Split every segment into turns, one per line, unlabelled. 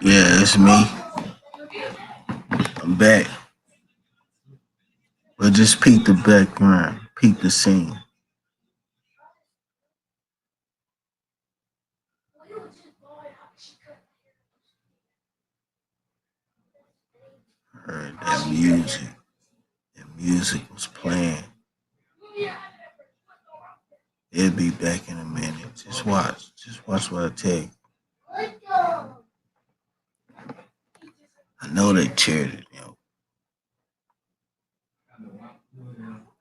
Yeah, it's me. I'm back. But just peek the background, peek the scene. Heard that music. That music was playing. It'll be back in a minute. Just watch. Just watch what I tell you. I know they cheered it,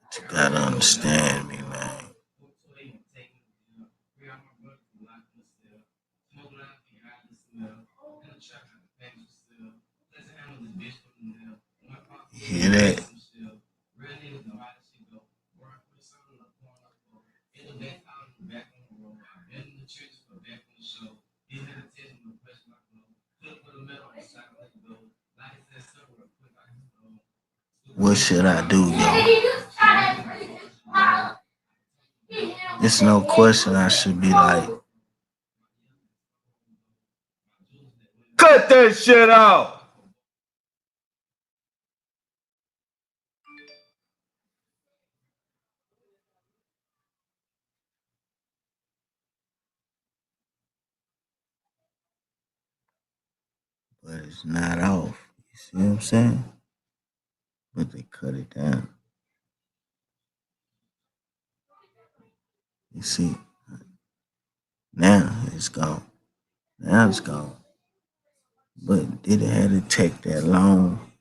But you gotta understand me, man. You hear that? What should I do, It's no question I should be like, cut that shit out. But it's not off. You see what I'm saying? But they cut it down. You see, now it's gone. Now it's gone. But did it have to take that long?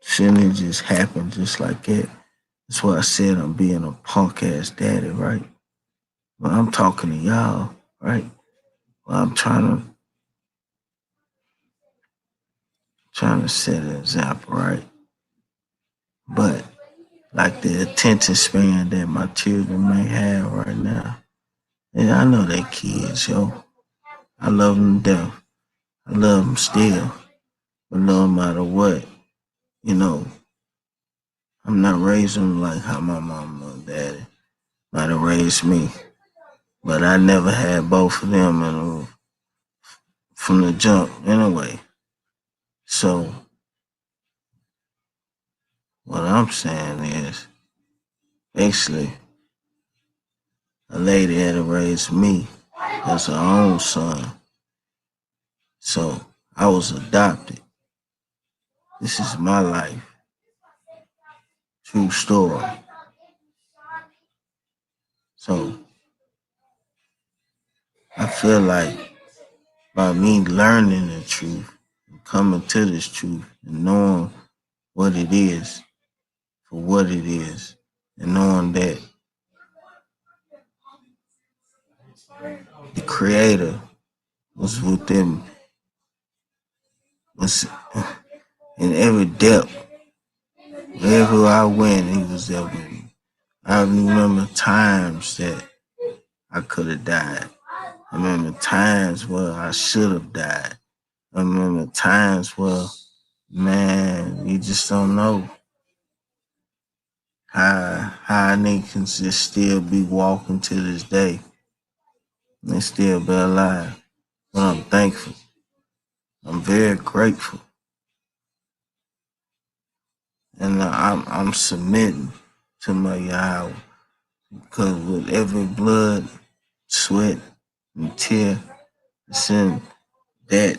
Shouldn't it just happen just like that? That's why I said I'm being a punk ass daddy, right? But I'm talking to y'all, right? Well, I'm trying to set an example, right? But like the attention span that my children may have right now. And I know they kids, I love them to death. I love them still. But no matter what, you know, I'm not raising them like how my mom and daddy might have raised me. But I never had both of them from the jump anyway. So what I'm saying is, actually, a lady had to raise me as her own son. So I was adopted. This is my life. True story. So I feel like by me learning the truth and coming to this truth and knowing what it is for what it is and knowing that the creator was within was in every depth. Wherever I went, he was there with me. I remember times that I could have died. I remember times where I should have died. I remember times where, man, you just don't know how a nigga can just still be walking to this day and still be alive. But I'm thankful. I'm very grateful. And I'm submitting to my Yahweh. Because with every blood, sweat, and tear that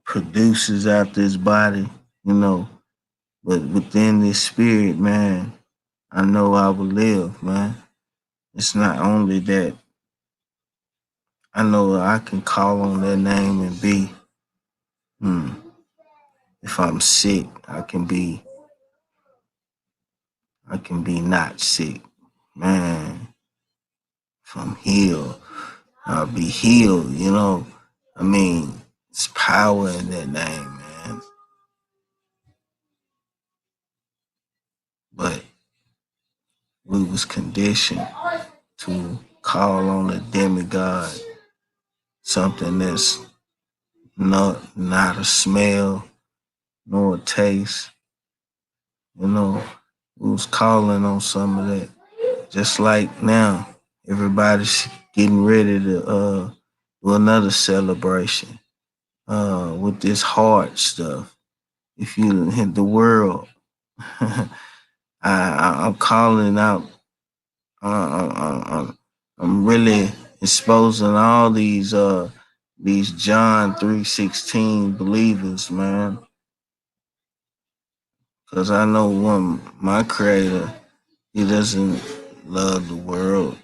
produces out this body, but within this spirit, man, I know I will live, man. It's not only that I know I can call on that name and be, if I'm sick, I can be not sick. Man, if I'm healed, I'll be healed, I mean, it's power in that name, man. But we was conditioned to call on a demigod, something that's not a smell nor a taste. We was calling on some of that. Just like now, everybody's getting ready to do another celebration with this hard stuff. If you hit the world, I'm calling out. I'm really exposing all these John 3:16 believers, man. Cause I know one, my creator, he doesn't love the world.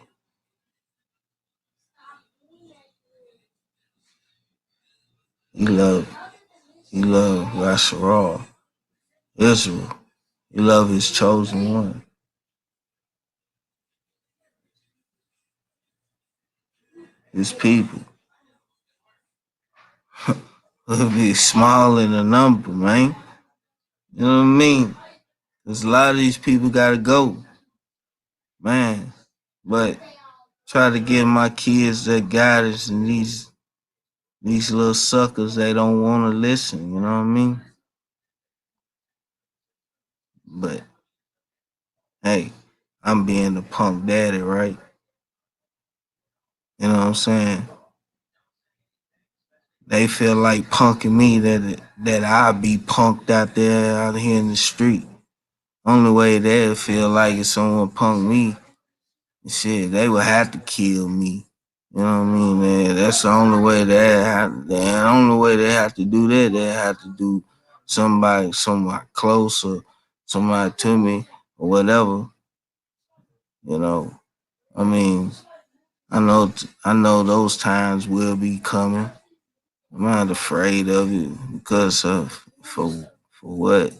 He love he love Yasharal, Israel. He love his chosen one, his people. It'll be small in the number, man. You know what I mean? Cause a lot of these people gotta go, man. But try to give my kids that guidance, and these little suckers, they don't want to listen. You know what I mean? But hey, I'm being the punk daddy, right? You know what I'm saying? They feel like punking me, that I be punked out there out here in the street. Only way they feel like if someone punk me, shit, they would have to kill me. You know what I mean, man? That's the only way the only way they have to do that, they have to do somebody close or somebody to me or whatever. You know, I mean, I know those times will be coming. I'm not afraid of it because of for what.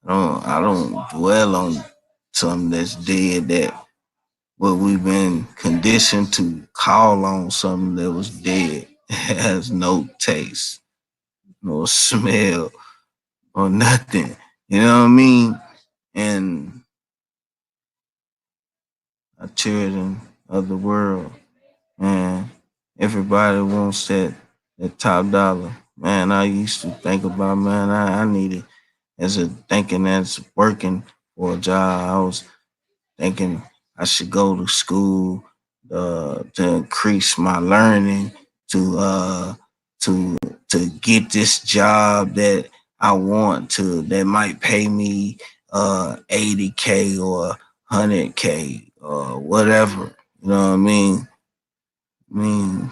I don't dwell on something that's dead, that what we've been conditioned to call on something that was dead. It has no taste, no smell, or nothing. You know what I mean? And our children of the world, man, everybody wants that top dollar. Man, I used to think about, man, I needed, as a thinking as working for a job, I was thinking I should go to school to increase my learning, to uh, to to get this job that I want to, that might pay me 80K or 100K or whatever. You know what I mean? I mean,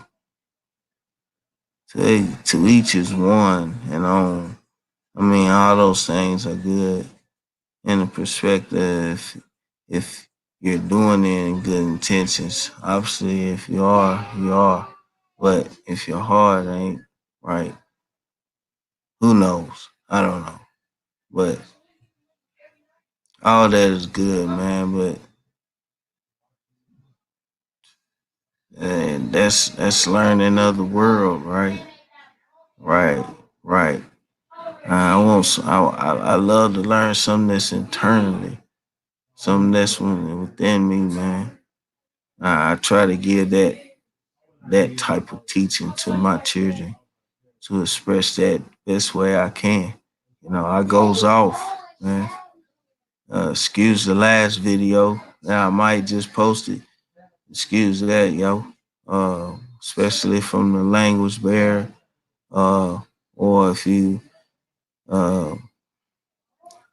to each is one, and I mean, all those things are good in the perspective if you're doing it in good intentions. Obviously, if you are, you are. But if your heart ain't right, who knows? I don't know. But all that is good, man. But that's learning of the world, right? Right, right. I love to learn something that's internally, something that's within me, man. I try to give that type of teaching to my children, to express that best way I can. You know, I goes off, man. Excuse the last video. Now I might just post it. Excuse that, yo. Especially from the language barrier. Or if you uh,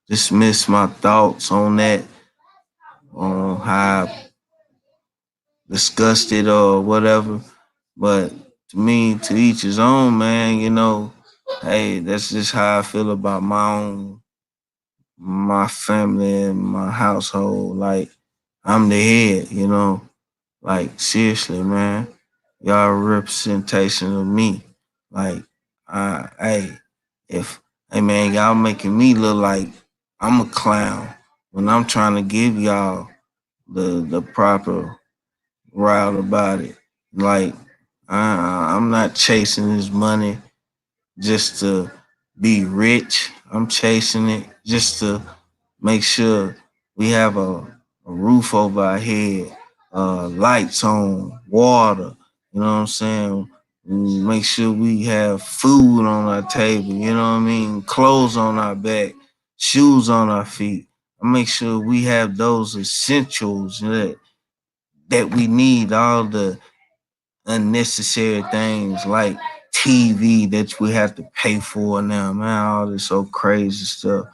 dismiss my thoughts on that, on how I discussed it or whatever. But to me, to each his own, man. You know, hey, that's just how I feel about my family and my household. Like, I'm the head, you know. Like, seriously, man. Y'all a representation of me. Like, hey, if hey man, y'all making me look like I'm a clown when I'm trying to give y'all the proper route about it. Like, I'm not chasing this money just to be rich. I'm chasing it just to make sure we have a roof over our head, lights on, water. You know what I'm saying? Make sure we have food on our table. You know what I mean? Clothes on our back, shoes on our feet. I make sure we have those essentials that we need all the unnecessary things like TV that we have to pay for now, man. All this so crazy stuff.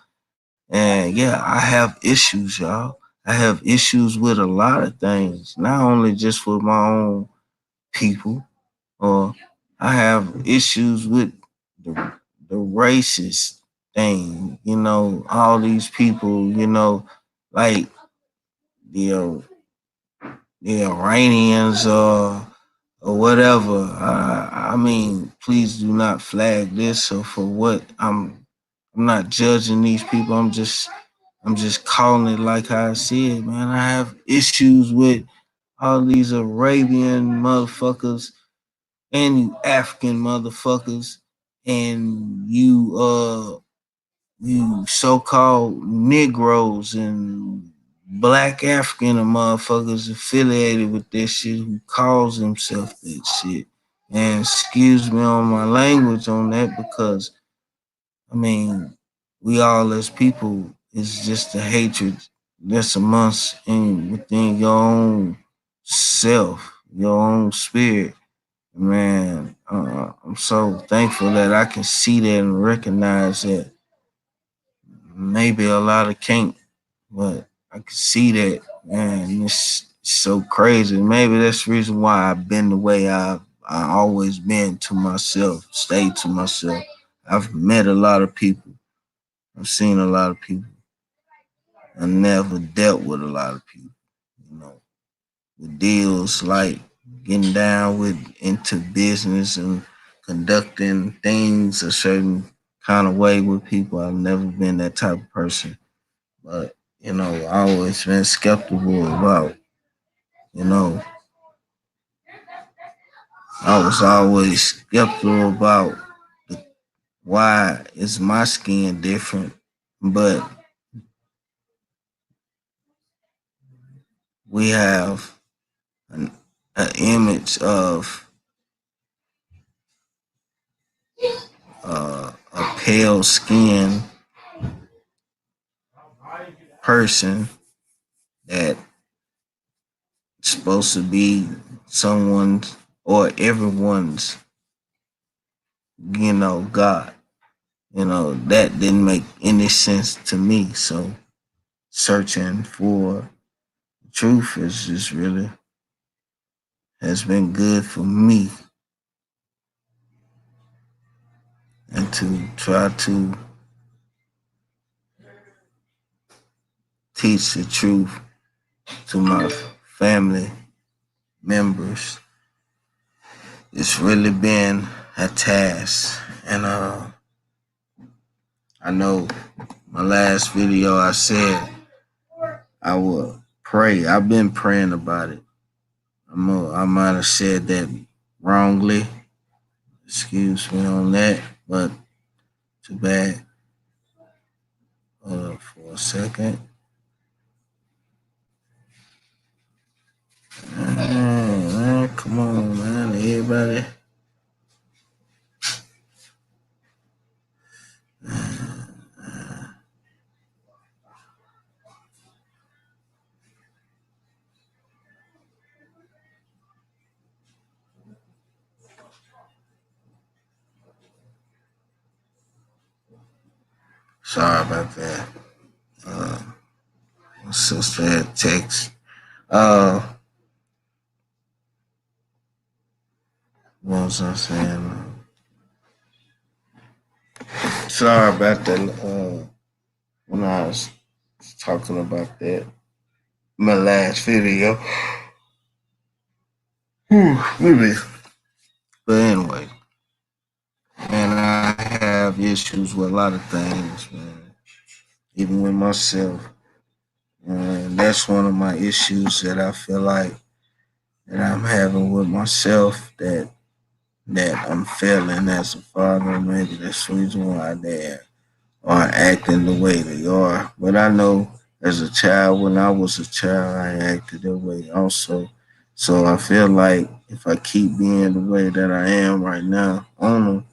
And yeah, I have issues, y'all. I have issues with a lot of things, not only just with my own people, or I have issues with the racist thing, all these people, like the the Iranians or whatever. I mean, please do not flag this or for what I'm not judging these people. I'm just calling it like how I see it, man. I have issues with all these Arabian motherfuckers and you African motherfuckers and you so-called Negroes and black African motherfuckers affiliated with this shit who calls themselves that shit. And excuse me on my language on that because I mean we all as people is just a hatred that's amongst and within your own self, your own spirit. Man, I'm so thankful that I can see that and recognize that maybe a lot of can't, but I can see that, man. It's so crazy. Maybe that's the reason why I've been the way I always been to myself, stayed to myself. I've met a lot of people. I've seen a lot of people. I never dealt with a lot of people, you know, with deals like getting down with into business and conducting things a certain kind of way with people. I've never been that type of person. But, I always been skeptical about, you know, I was always skeptical about why is my skin different, but we have an image of a pale skinned person that's supposed to be someone's or everyone's, God. That didn't make any sense to me. So searching for truth is just really has been good for me and to try to teach the truth to my family members. It's really been a task. And I know my last video I said I will pray. I've been praying about it. I might have said that wrongly. Excuse me on that, but too bad. For a second. Man, come on, man. Everybody. Sorry about that. Uh, my sister had text. Uh, what was I saying? Sorry about that. When I was talking about that, my last video. Maybe. But anyway, man, I have issues with a lot of things, man. Even with myself. And that's one of my issues that I feel like that I'm having with myself that I'm failing as a father. Maybe that's the reason why they are acting the way they are. But I know as a child, when I was a child, I acted that way also. So I feel like if I keep being the way that I am right now on them,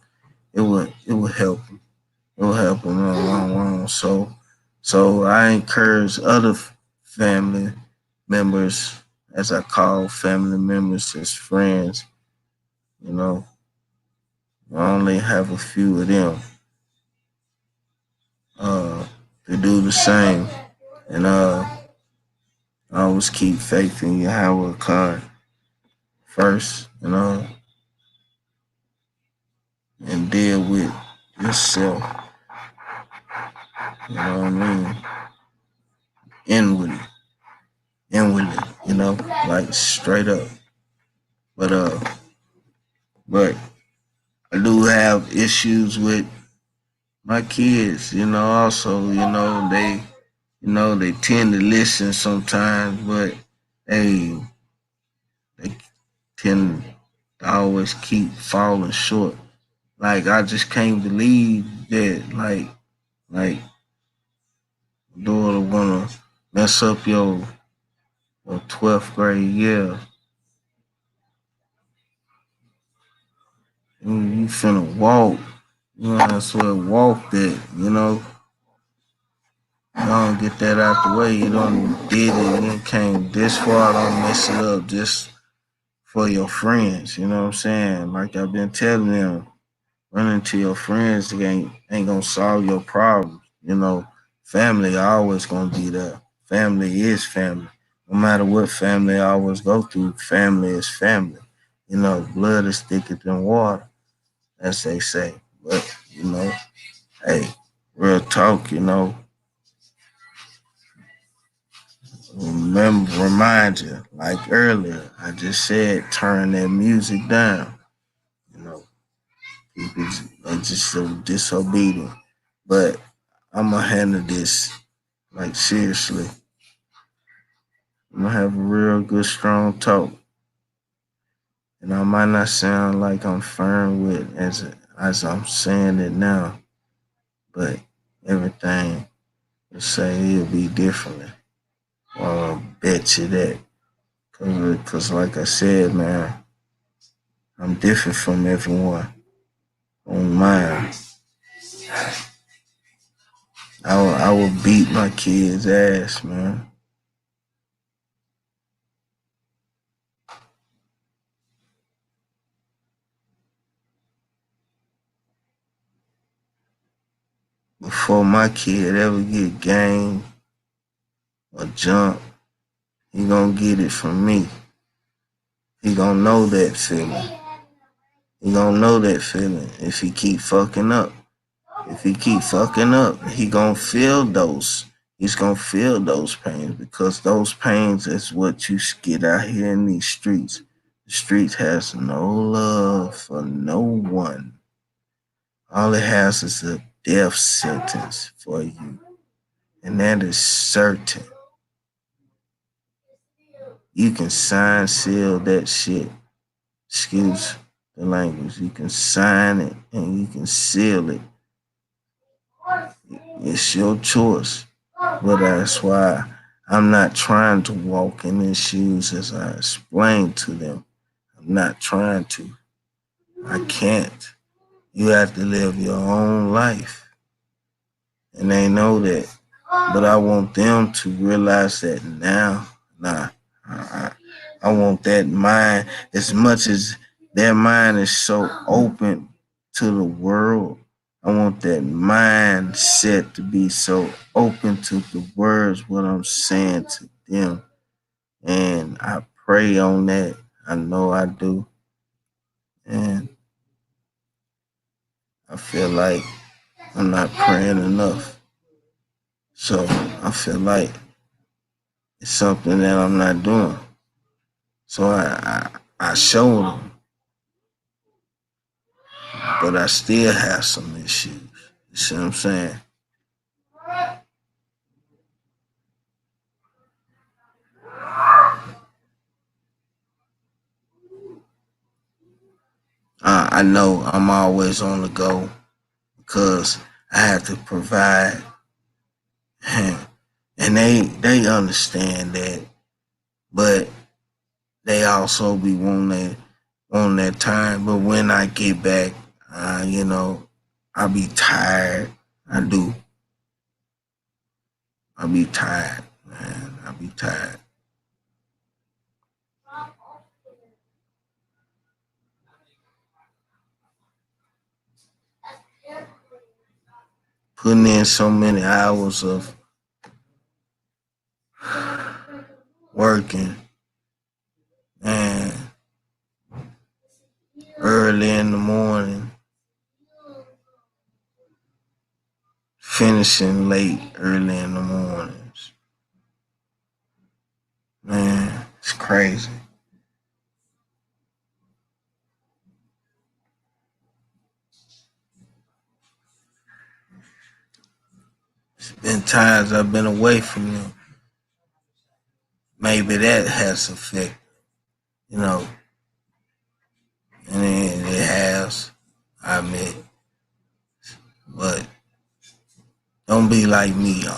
it would help them. It will help them in the long run. So I encourage other family members as I call family members as friends, you know, I only have a few of them uh, to do the same. And I always keep faith in Yahweh God first, and deal with yourself, you know what I mean? Inwardly, inwardly, like straight up. But but I do have issues with my kids, also, they tend to listen sometimes, but they they tend to always keep falling short. Like I just can't believe that like daughter wanna mess up your 12th grade year. You finna walk. You might as well walk that, You don't get that out the way. You don't did it. You came this far. Don't mess it up just for your friends. You know what I'm saying? Like I've been telling them, running to your friends ain't gonna solve your problems. Family always gonna be there. Family is family. No matter what family always go through, family is family. Blood is thicker than water, as they say. But hey, real talk. Remind you, like earlier, I just said, turn that music down. You know, people are just so disobedient. But I'm gonna handle this like seriously. I'm gonna have a real good, strong talk, and I might not sound like I'm firm with as I'm saying it now, but everything will say it'll be differently. I'll bet you that, cause like I said, man, I'm different from everyone on mine. I will beat my kids' ass, man. Before my kid ever get game or jump, he gonna get it from me. He gonna know that feeling. He gonna know that feeling if he keep fucking up. If he keep fucking up, he gonna feel those. He's gonna feel those pains because those pains is what you get out here in these streets. The streets has no love for no one. All it has is a death sentence for you. And that is certain. You can sign, seal that shit. Excuse the language. You can sign it and you can seal it. It's your choice. But that's why I'm not trying to walk in their shoes as I explained to them. I'm not trying to. I can't. You have to live your own life. And they know that. But I want them to realize that now. Nah, I want that mind as much as their mind is so open to the world. I want that mindset to be so open to the words, what I'm saying to them. And I pray on that. I know I do. And I feel like I'm not praying enough. So I feel like it's something that I'm not doing. So I show them, but I still have some issues. You see what I'm saying? I know I'm always on the go because I have to provide, and they understand that, but they also be wanting that time. But when I get back, I be tired. I do. I be tired, man. I be tired. putting in so many hours of working and early in the morning, finishing late early in the mornings. Man, it's crazy. It's been times I've been away from them. Maybe that has effect, you know, and it has, I admit. But don't be like me, yo.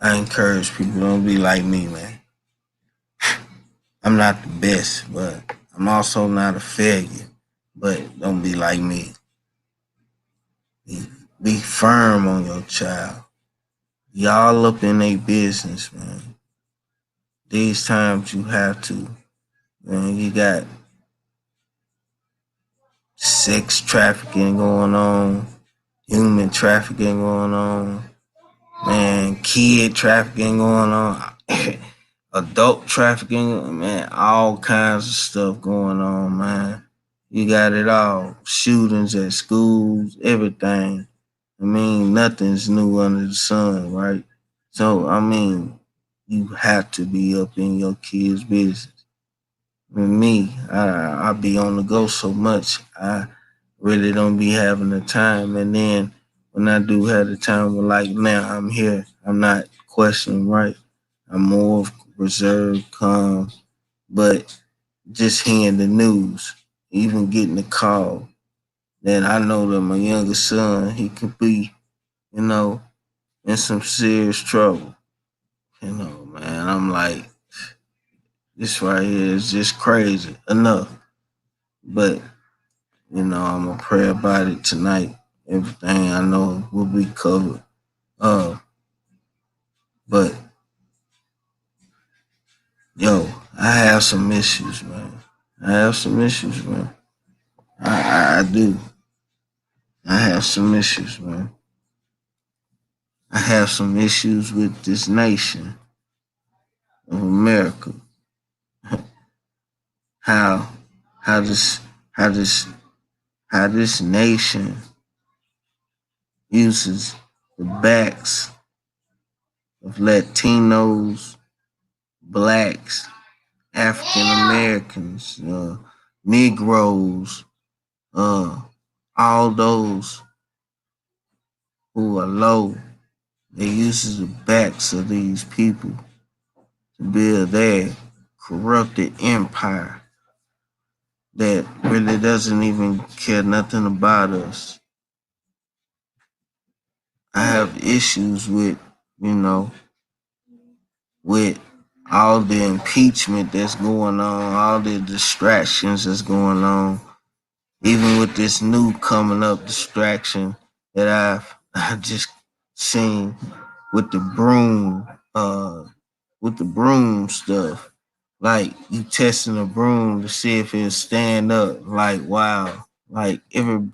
I encourage people, don't be like me, man. I'm not the best, but I'm also not a failure. But don't be like me. Be firm on your child. Y'all up in their business, man. These times you have to. Man, you got sex trafficking going on, human trafficking going on, man, kid trafficking going on, adult trafficking, man, all kinds of stuff going on, man. You got it all. Shootings at schools, everything. I mean, nothing's new under the sun, right? So, I mean, you have to be up in your kids' business. With me, I be on the go so much, I really don't be having the time. And then when I do have the time, like now, I'm here. I'm not questioning, right? I'm more reserved, calm, but just hearing the news, even getting the call, then I know that my younger son, he could be, you know, in some serious trouble. You know, man, I'm like, this right here is just crazy enough. But, you know, I'm gonna pray about it tonight. Everything I know will be covered. Uh, but yo, I have some issues, man. I have some issues, man. I do. I have some issues, man. I have some issues with this nation of America. How how this how this how this nation uses the backs of Latinos, blacks, African Americans, Negroes, uh, all those who are low. They uses the backs of these people to build their corrupted empire that really doesn't even care nothing about us. I have issues with, you know, with all the impeachment that's going on, all the distractions that's going on, even with this new coming up distraction that I just seen with the broom, with the broom stuff. Like you testing a broom to see if it'll stand up. Like wow, like every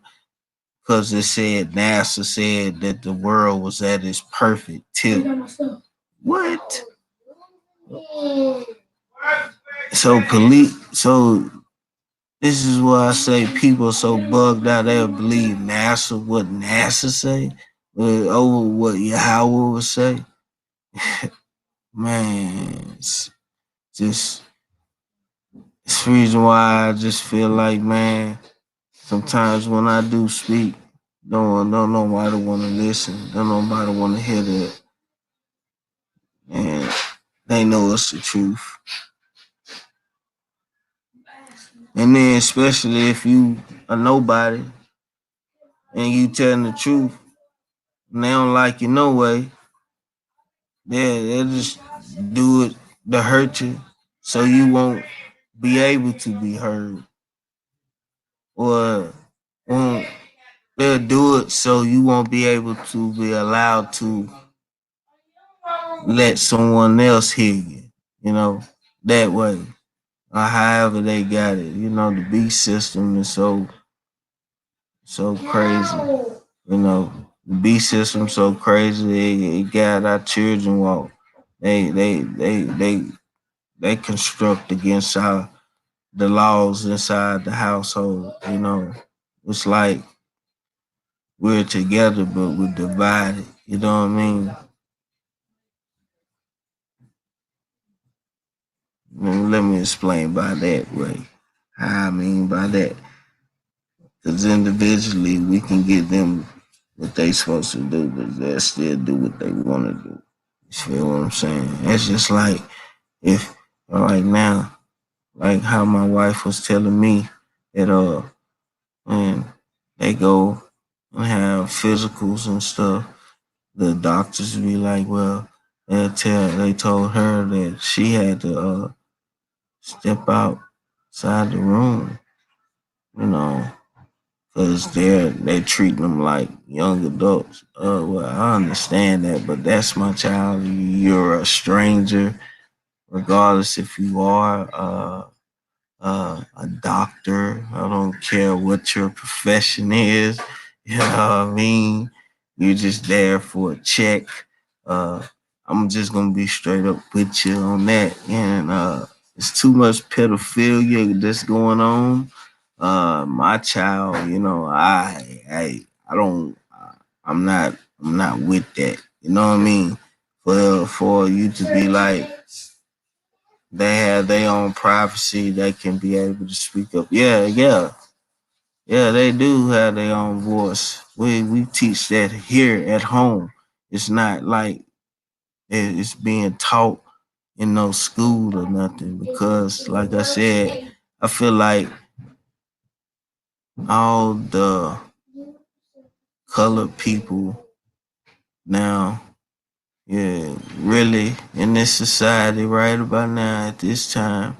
because it said NASA said that the world was at its perfect tilt. What? So this is why I say people are so bugged out they'll believe NASA what NASA say over what Yahweh would say. Man, just it's the reason why I just feel like, man, sometimes when I do speak, don't nobody want to listen. Don't nobody want to hear that. And they know it's the truth. And then especially if you a nobody and you telling the truth and they don't like you no way, they'll just do it to hurt you so you won't be able to be heard. Or won't they'll do it so you won't be able to be allowed to let someone else hear you, you know, that way. Or however they got it. You know, the beast system is so crazy. You know, The B system so crazy. It got our children walk. They construct against the laws inside the household. It's like we're together, but we're divided. You know what I mean? Let me explain by that way. How I mean by that. Because individually, we can give them what they supposed to do, but they'll still do what they want to do. You feel what I'm saying? It's just like if right now, like how my wife was telling me that when they go and have physicals and stuff, the doctors be like, well, they told her that she had to step outside the room, you know, because they treating them like young adults. Well, I understand that, but that's my child. You're a stranger, regardless if you are a doctor. I don't care what your profession is. You know what I mean? You're just there for a check. Uh, I'm just gonna be straight up with you on that. And it's too much pedophilia that's going on. My child, I don't, I'm not with that. You know what I mean? For you to be like they have their own privacy. They can be able to speak up. Yeah. They do have their own voice. We teach that here at home. It's not like it's being taught in no school or nothing. Because, like I said, I feel like all the colored people now, yeah, really in this society right about now at this time,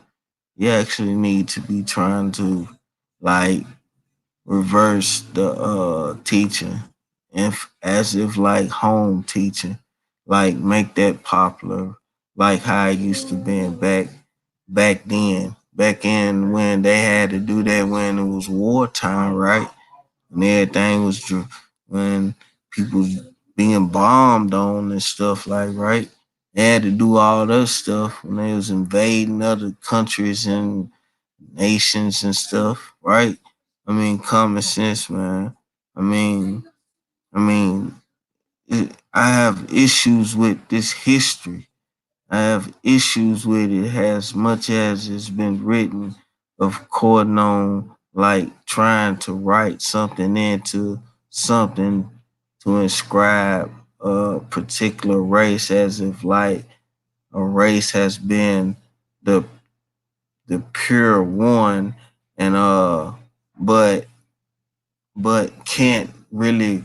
you actually need to be trying to like reverse the teaching as if like home teaching, like make that popular, like how it used to be back in when they had to do that when it was wartime, right? And everything was when people was being bombed on and stuff like right. They had to do all that stuff when they was invading other countries and nations and stuff, right? I mean, common sense, man. I mean, I have issues with this history. I have issues with it as much as it's been written of cordon on like trying to write something into something to inscribe a particular race as if like a race has been the pure one and but can't really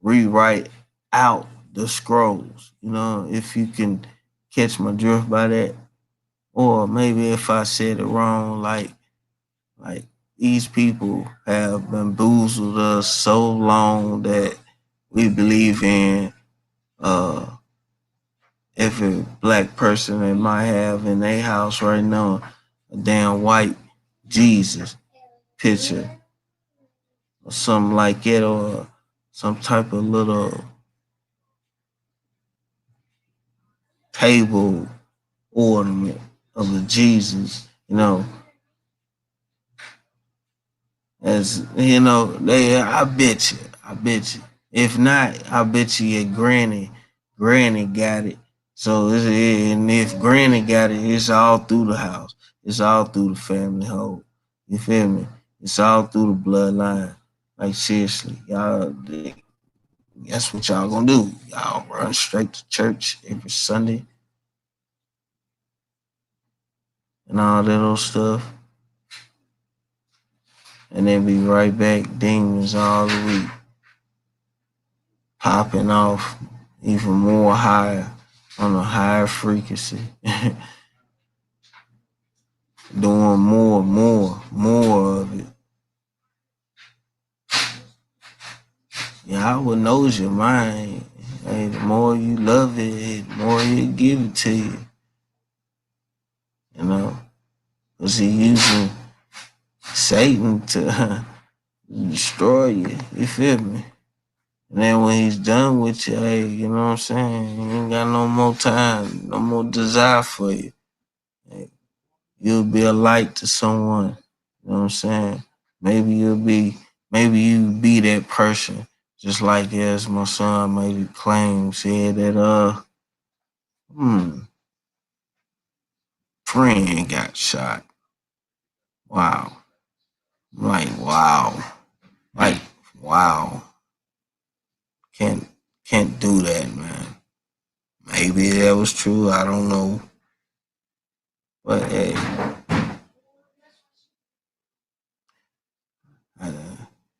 rewrite out the scrolls. If you can catch my drift by that. Or maybe if I said it wrong, like these people have bamboozled us so long that we believe in every black person that might have in their house right now a damn white Jesus picture or something like it, or some type of little table ornament of a Jesus, as I bet you. If not, I bet you your granny got it. So and if granny got it, it's all through the house. It's all through the family home. You feel me? It's all through the bloodline. Like seriously, y'all. That's what y'all gonna do. Y'all run straight to church every Sunday and all that old stuff, and then be right back demons all the week, popping off even more higher on a higher frequency, doing more of it. Yahweh knows your mind. Hey, the more you love it, the more He'll give it to you. Because He using Satan to destroy you. You feel me? And then when he's done with you, hey, you know what I'm saying? He ain't got no more time, no more desire for you. Hey, you'll be a light to someone. You know what I'm saying? Maybe you be that person. Just like as my son maybe claimed, said that friend got shot. Wow. Like wow. Like wow. Can't can't do that, man. Maybe that was true. I don't know. But hey,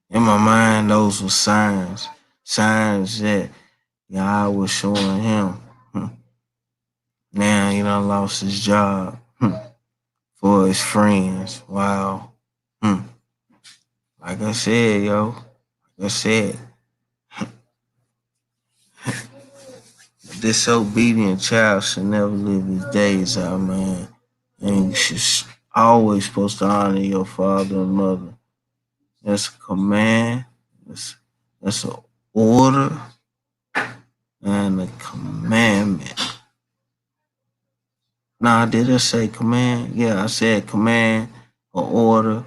in my mind, those were signs that God was showing him. Now he done lost his job for his friends. Wow. Like I said, yo, like I said, a disobedient child should never live his days out, man. And you should always supposed to honor your father and mother. That's a command. That's an order and a commandment. Nah, did I say command? Yeah, I said command, or order,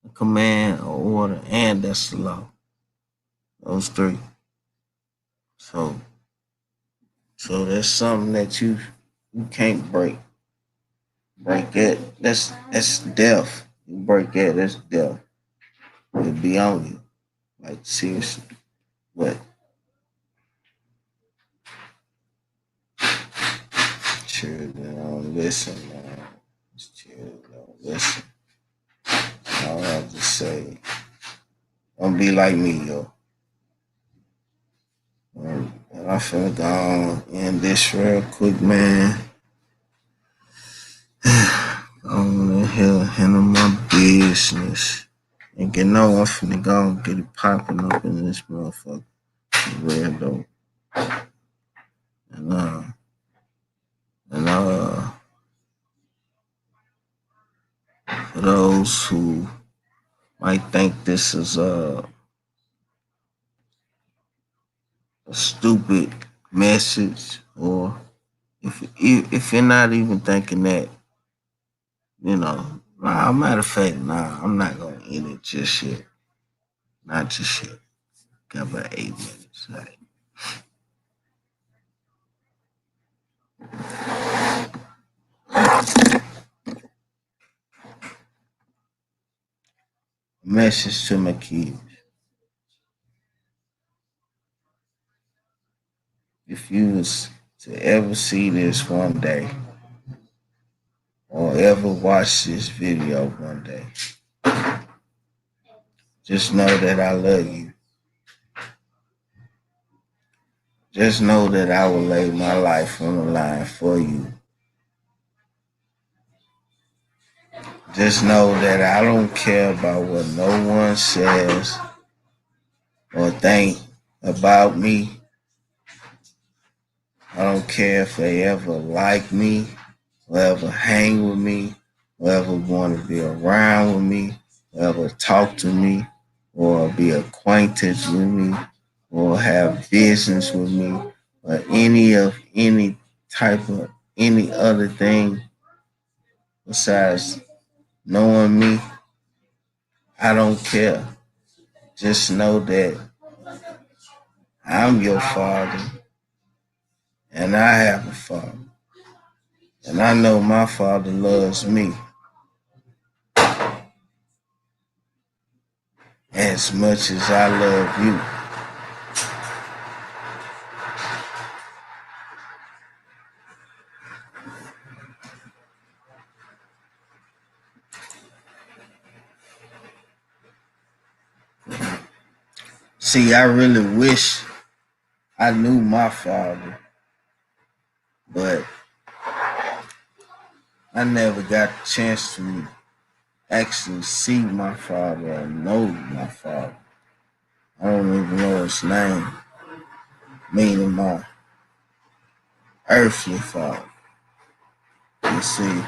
a command, or order, and that's the law. Those three. So, so that's something that you can't break. Break it. That's death. You break that, that's death. It'll be on you. Like seriously. But children don't listen, man. Children don't listen. All I have to say, don't be like me, yo. And I finna go on in this real quick, man. I'm in here handle my business. And you know I'm finna go and get it popping up in this motherfucker. Red though. And for those who might think this is a stupid message, or if you're not even thinking that, you know, matter of fact, I'm not gonna end it just yet. Not just yet. Got about 8 minutes. Like, message to my kids. If you was to ever see this one day, or ever watch this video one day, just know that I love you. Just know that I will lay my life on the line for you. Just know that I don't care about what no one says or think about me. I don't care if they ever like me, or ever hang with me, or ever want to be around with me, or ever talk to me, or be acquainted with me, or have business with me, or any type of any other thing besides knowing me. I don't care. Just know that I'm your father and I have a father. And I know my father loves me as much as I love you. See, I really wish I knew my father, but I never got the chance to actually see my father or know my father. I don't even know his name, meaning my earthly father. You see,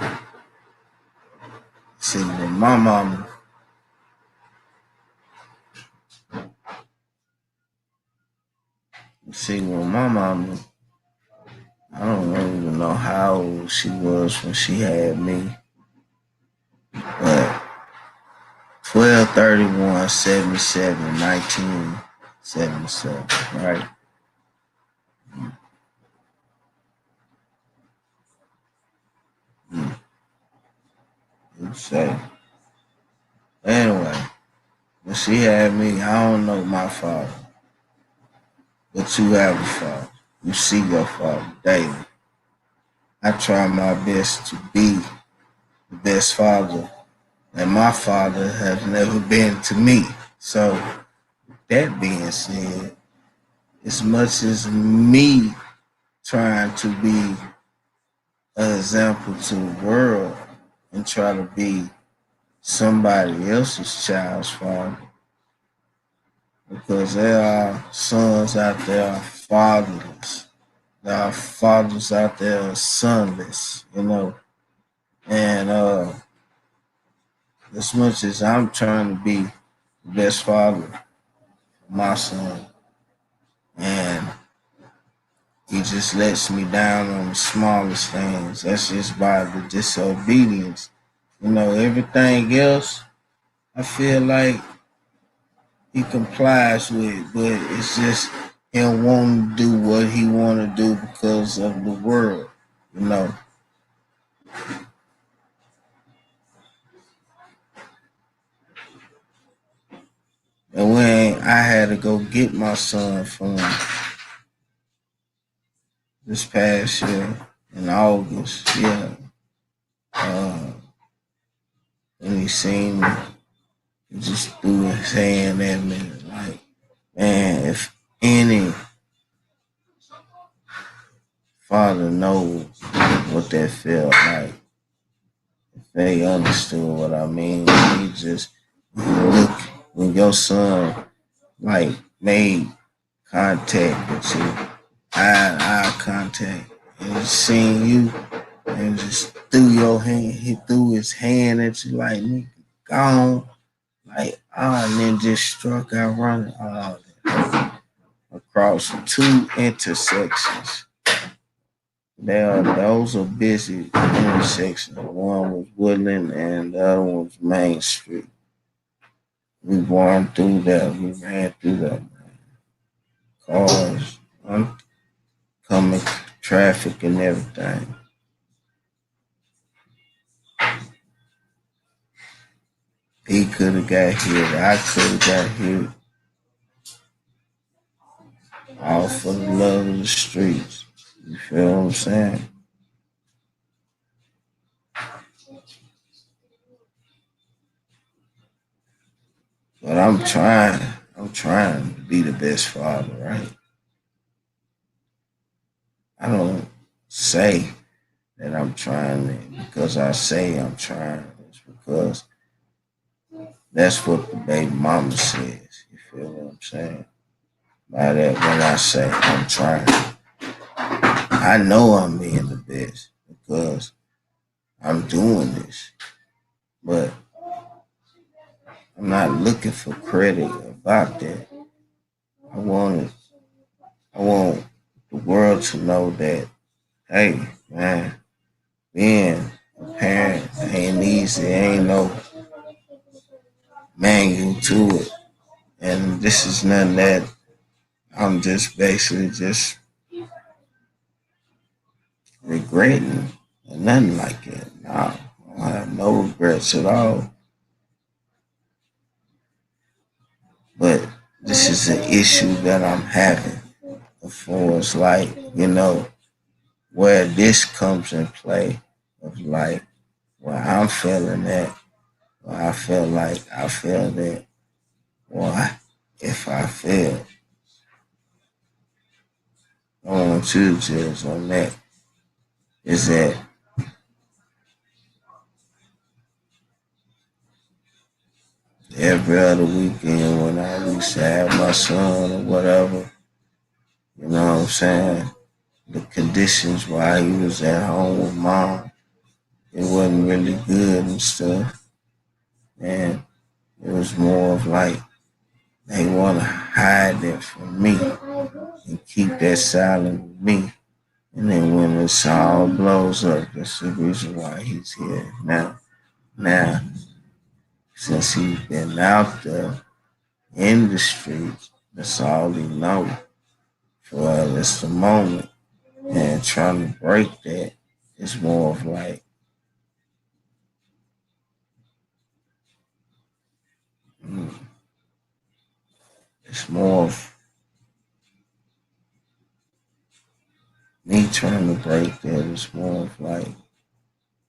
when my mama see, when my mama, I don't even know how old she was when she had me, but 12/31/77, 1977, right? Mm, you say. Anyway, when she had me, I don't know my father, but you have a father. You see your father daily. I try my best to be the best father that my father has never been to me. So, that being said, as much as me trying to be an example to the world and try to be somebody else's child's father, because there are sons out there fatherless. There are fathers out there sonless, And as much as I'm trying to be the best father for my son, and he just lets me down on the smallest things. That's just by the disobedience. Everything else I feel like he complies with, but it's just him wanting to do what he want to do because of the world, you know. And when I had to go get my son from this past year in August, yeah, uh, and he seen me, he just threw his hand at me like, man, if any father knows what that felt like, if they understood what I mean, he just look when your son like made contact with you, eye contact, and he seen you and just he threw his hand at you like nigga gone, like and then just struck out running across two intersections. Those are busy intersections. One was Woodland and the other one was Main Street. We ran through that. We ran through that. Cars, oncoming traffic, and everything. He could have got hit. I could have got hit. All for the love of the streets. You feel what I'm saying? But I'm trying. I'm trying to be the best father, right? I don't say that I'm trying because I say I'm trying. It's because that's what the baby mama says. You feel what I'm saying? By that, when I say I'm trying, I know I'm being the best because I'm doing this. But I'm not looking for credit about that. I want it. I want the world to know that, hey, man, being a parent ain't easy. Ain't no manual to it. And this is nothing that I'm just basically just regretting or nothing like that. Nah, I have no regrets at all. But this is an issue that I'm having for us, like, where this comes in play of like where I'm feeling that, where I feel that, why if I fail, I want you to judge on that. Is that every other weekend when I used to have my son or whatever, you know what I'm saying? The conditions while he was at home with mom, it wasn't really good and stuff. And it was more of like They want to hide that from me and keep that silent with me. And then when this all blows up, that's the reason why he's here now. Now, since he's been out there in the streets, that's all he knows. For it's the moment. And trying to break that is more of like, mm, it's more of me trying to break that. It's more of like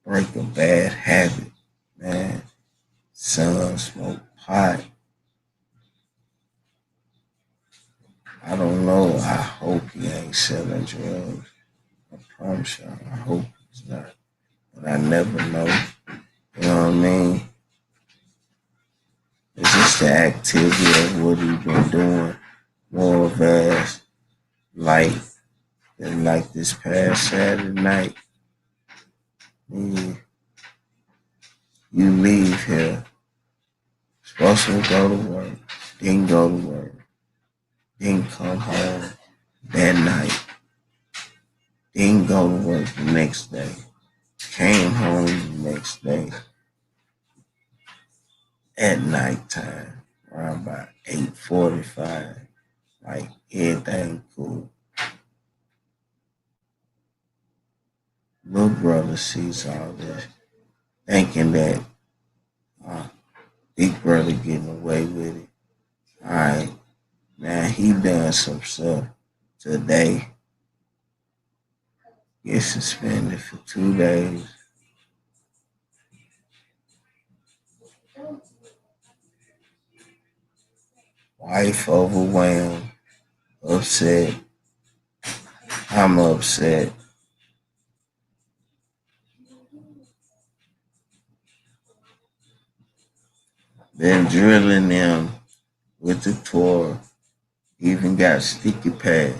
break a bad habit, man. Son smoke pot. I don't know. I hope he ain't selling drugs. I promise y'all. I hope he's not. But I never know. You know what I mean? It's just the activity of what he been doing more of as like than like this past Saturday night. Yeah, you leave here, supposed to go to work, didn't go to work, didn't come home that night, didn't go to work the next day, came home the next day at nighttime, around about 8:45, like everything cool. Little brother sees all this, thinking that uh, big brother getting away with it. All right, now he done some stuff today. Get suspended for 2 days. Wife overwhelmed, upset. I'm upset. Been drilling them with the Torah. Even got sticky pad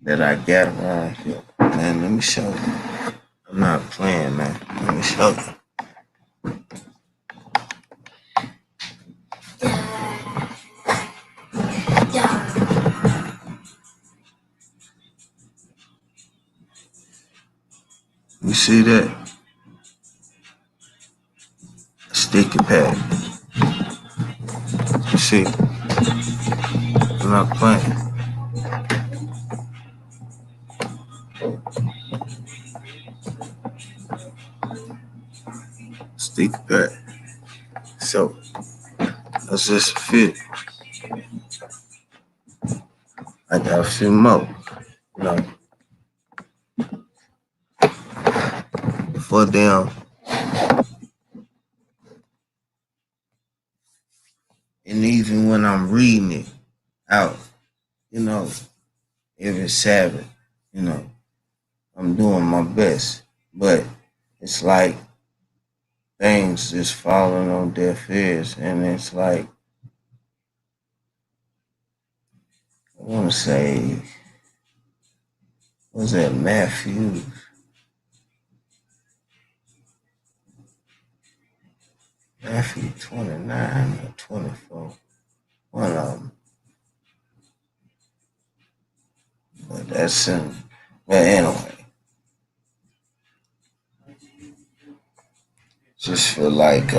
that I got around here. Man, let me show you. I'm not playing, man. Let me show you. You see that? Sticky pad. You see? I'm not playing. Sticky pad. So, that's just a fit. I got a few more. You know, for them. And even when I'm reading it out, you know, every Sabbath, you know, I'm doing my best. But it's like things just falling on deaf ears. And it's like, I want to say, was that Matthew 29 or 24? One of them. But that's in, but anyway, just feel like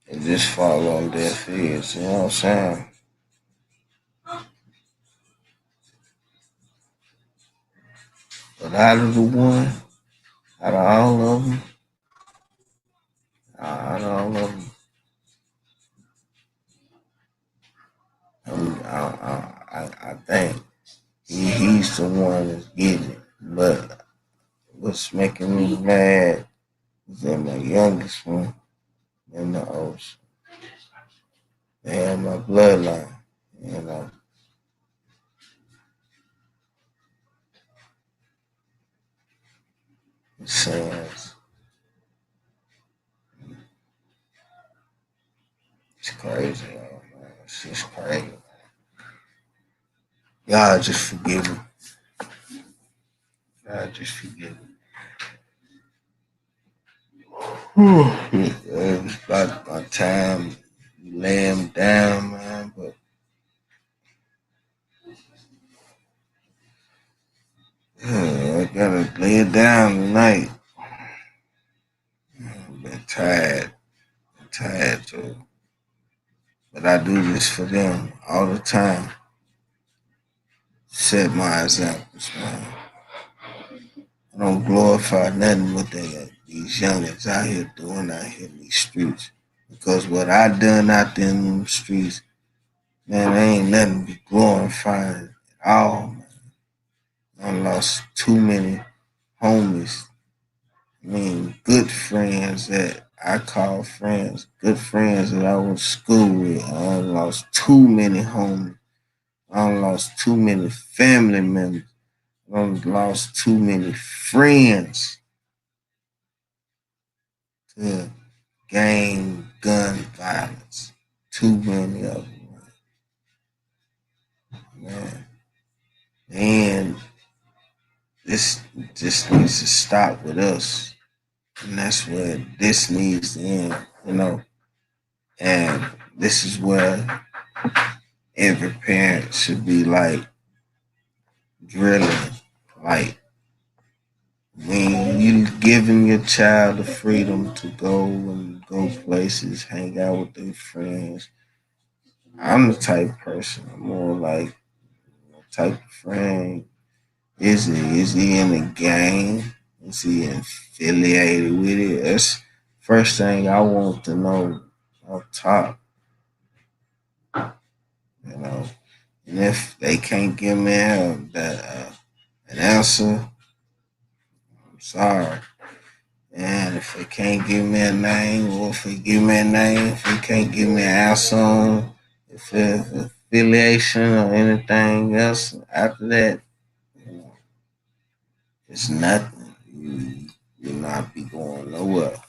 it just fall on deaf ears, you know what I'm saying? But out of all of them, out of all of them, I think he's the one that's getting it. But what's making me mad is that my youngest one and the oldest, they have my bloodline, you know. It's saying it's crazy, man. It's just crazy. God just forgive me. God just forgive me. It was about my time to lay him down, man. But I gotta lay it down tonight. I've been tired. I'm tired too. But I do this for them all the time. Set my examples, man. I don't glorify nothing what these youngins out here doing out here in these streets. Because what I done out there in them streets, man, there ain't nothing to be glorifying at all, man. I lost too many homies. I mean, good friends that I call friends, good friends that I went to school with. I lost too many homies. I lost too many family members. I lost too many friends to gang gun violence. Too many of them, man. And this just needs to stop with us. And that's where this needs to end. And this is where every parent should be like drilling. Like when you giving your child the freedom to go places, hang out with their friends. I'm the type of person. I'm more like type of friend. Is he in a gang? Is he affiliated with it? That's first thing I want to know up top. You know, and if they can't give me an answer, I'm sorry. And if they can't give me a name, or if they give me a name, if they can't give me an answer on if it's affiliation or anything else after that, you know, it's nothing. You not be going nowhere.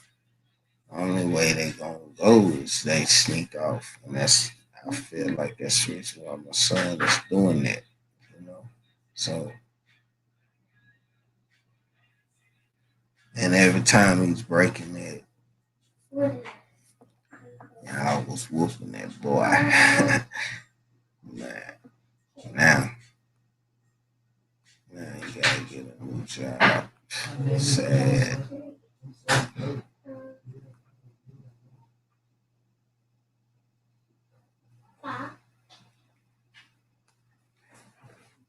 The only way they gonna go is they sneak off, and that's I feel like that's the reason why my son is doing that. You know, so and every time he's breaking it, I was whooping that boy. Man, now, now you gotta get a new job. Sad.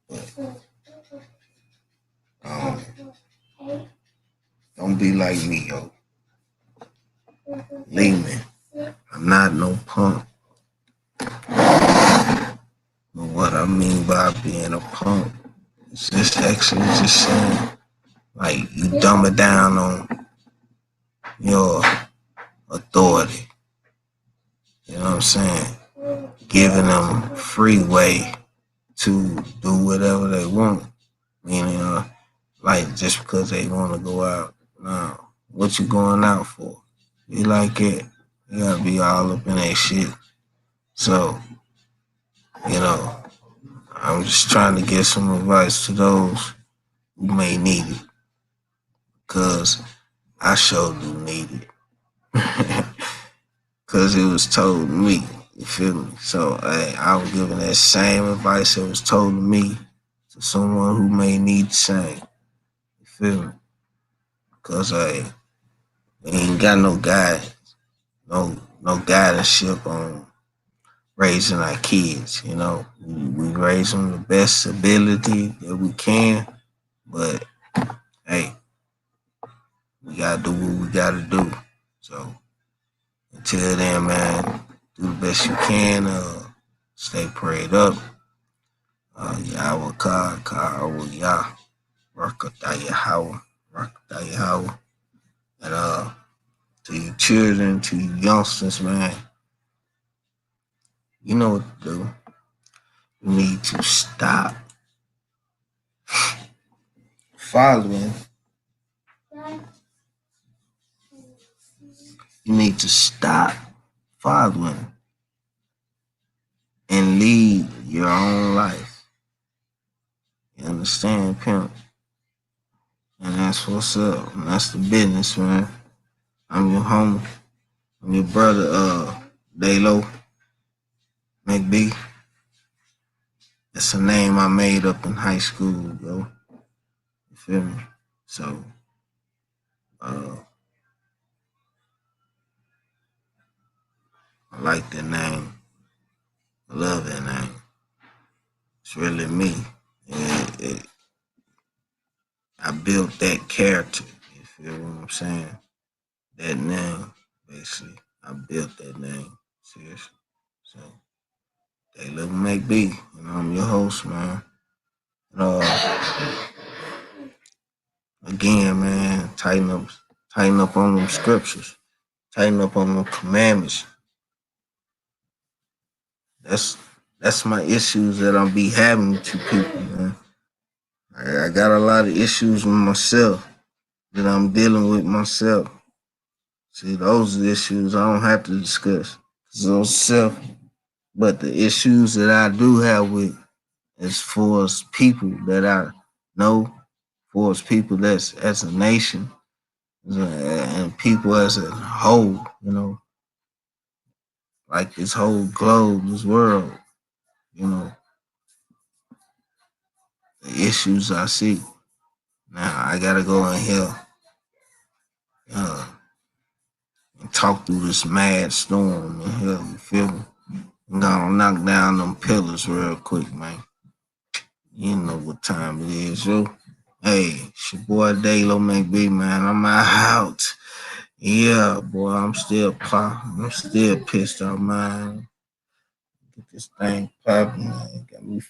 But um, don't be like me, yo. Leave me. I'm not no punk. But what I mean by being a punk is just actually just saying, like, you dumb it down on your authority. You know what I'm saying? Giving them free way to do whatever they want. Meaning, like, just because they want to go out. No. What you going out for? You like it. You gotta be all up in that shit. So, you know, I'm just trying to give some advice to those who may need it. Because I sure do need it. Because it was told to me. You feel me? So I was giving that same advice that was told to me to someone who may need the same. You feel me? Because we ain't got no guidance, no guidance on raising our kids. You know, we raise them the best ability that we can, but hey, we gotta do what we gotta do. So until then, man, do the best you can. Stay prayed up. Yahweh Ka Yah, Rakataya Hawa, Rakataya Hawa. And to you children, to you youngsters, man, you know what to do. You need to stop following. You need to stop following and lead your own life. You understand, pimp? And that's what's up. And that's the business, man. I'm your homie. I'm your brother, Dalo McB. That's a name I made up in high school, bro. You feel me? So, uh, I like that name. I love that name. It's really me. I built that character. You feel what I'm saying? That name, basically. I built that name. Seriously. So, they look McB. I'm your host, man. And, again, man, tighten up on them scriptures. Tighten up on them commandments. That's that's my issues that I'll be having with you people, man. I got a lot of issues with myself that I'm dealing with myself. See, those are issues I don't have to discuss. Cause those self, but the issues that I do have with as far as people that I know, for as people that's as a nation, and people as a whole, like this whole globe, this world, you know, the issues I see. Now I gotta go in here uh, and talk through this mad storm in here. You feel me? I'm gonna knock down them pillars real quick, man. You know what time it is, yo. Hey, it's your boy Dalo McB, man. I'm out. Yeah, boy, I'm still pissed off, man. Get this thing popping, man. Got me